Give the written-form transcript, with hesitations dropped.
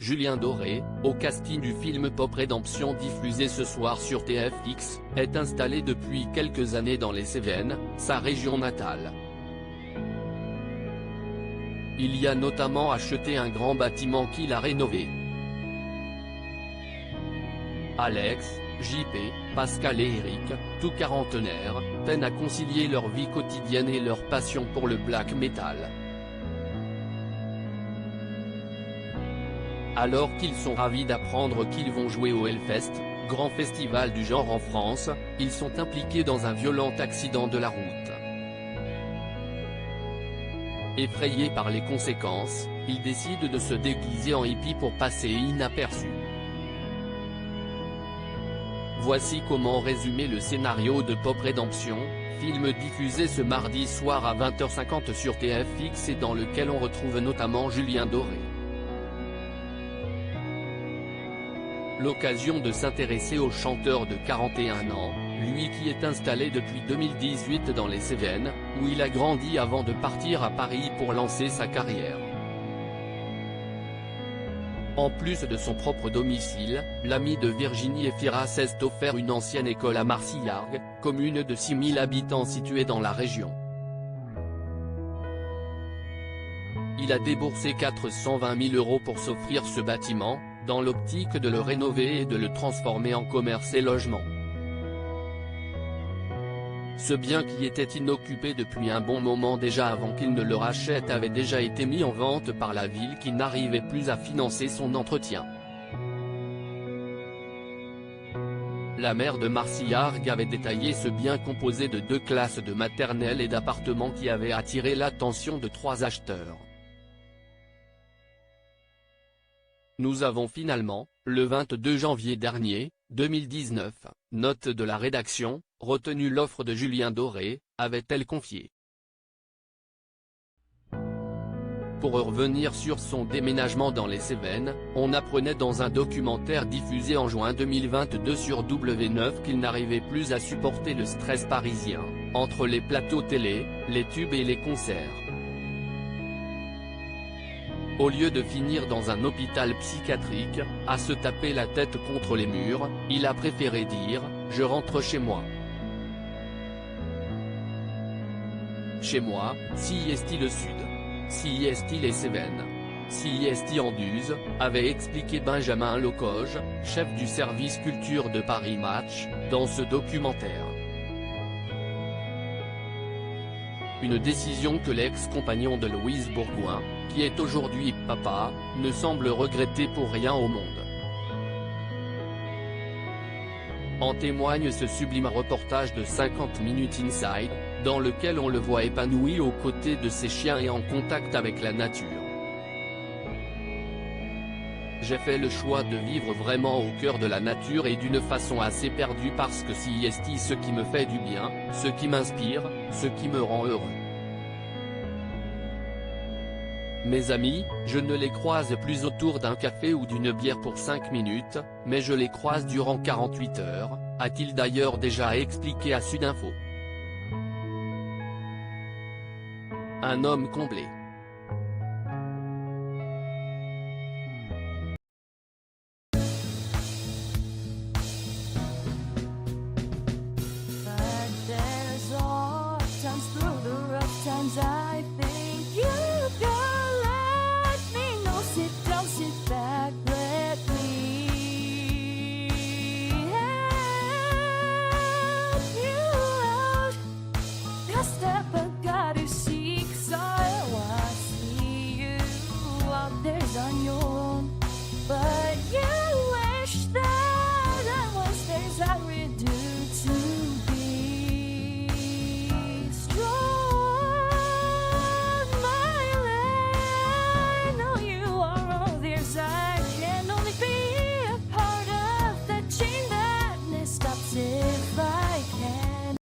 Julien Doré, au casting du film Pop Rédemption diffusé ce soir sur TFX, est installé depuis quelques années dans les Cévennes, sa région natale. Il y a notamment acheté un grand bâtiment qu'il a rénové. Alex, JP, Pascal et Eric, tous quarantenaires, peinent à concilier leur vie quotidienne et leur passion pour le black metal. Alors qu'ils sont ravis d'apprendre qu'ils vont jouer au Hellfest, grand festival du genre en France, ils sont impliqués dans un violent accident de la route. Effrayés par les conséquences, ils décident de se déguiser en hippie pour passer inaperçus. Voici comment résumer le scénario de Pop Rédemption, film diffusé ce mardi soir à 20h50 sur TFX et dans lequel on retrouve notamment Julien Doré. L'occasion de s'intéresser au chanteur de 41 ans, lui qui est installé depuis 2018 dans les Cévennes, où il a grandi avant de partir à Paris pour lancer sa carrière. En plus de son propre domicile, l'ami de Virginie Efira s'est offert une ancienne école à Marcillargues, commune de 6000 habitants située dans la région. Il a déboursé 420 000 € pour s'offrir ce bâtiment, dans l'optique de le rénover et de le transformer en commerce et logement. Ce bien qui était inoccupé depuis un bon moment déjà avant qu'il ne le rachète avait déjà été mis en vente par la ville qui n'arrivait plus à financer son entretien. La maire de Marcillargues avait détaillé ce bien composé de 2 classes de maternelle et d'appartements qui avait attiré l'attention de 3 acheteurs. Nous avons finalement, le 22 janvier dernier, 2019, note de la rédaction, retenu l'offre de Julien Doré, avait-elle confié. Pour revenir sur son déménagement dans les Cévennes, on apprenait dans un documentaire diffusé en juin 2022 sur W9 qu'il n'arrivait plus à supporter le stress parisien, entre les plateaux télé, les tubes et les concerts. Au lieu de finir dans un hôpital psychiatrique, à se taper la tête contre les murs, il a préféré dire « Je rentre chez moi ». Chez moi, si est-il le Sud. Si est-il les Cévennes. Si est-il Anduze, avait expliqué Benjamin Locoge, chef du service culture de Paris Match, dans ce documentaire. Une décision que l'ex-compagnon de Louise Bourgoin, qui est aujourd'hui papa, ne semble regretter pour rien au monde. En témoigne ce sublime reportage de 50 minutes Inside, dans lequel on le voit épanoui aux côtés de ses chiens et en contact avec la nature. J'ai fait le choix de vivre vraiment au cœur de la nature et d'une façon assez perdue parce que si est ce qui me fait du bien, ce qui m'inspire, ce qui me rend heureux. Mes amis, je ne les croise plus autour d'un café ou d'une bière pour 5 minutes, mais je les croise durant 48 heures, a-t-il d'ailleurs déjà expliqué à Sudinfo. Un homme comblé.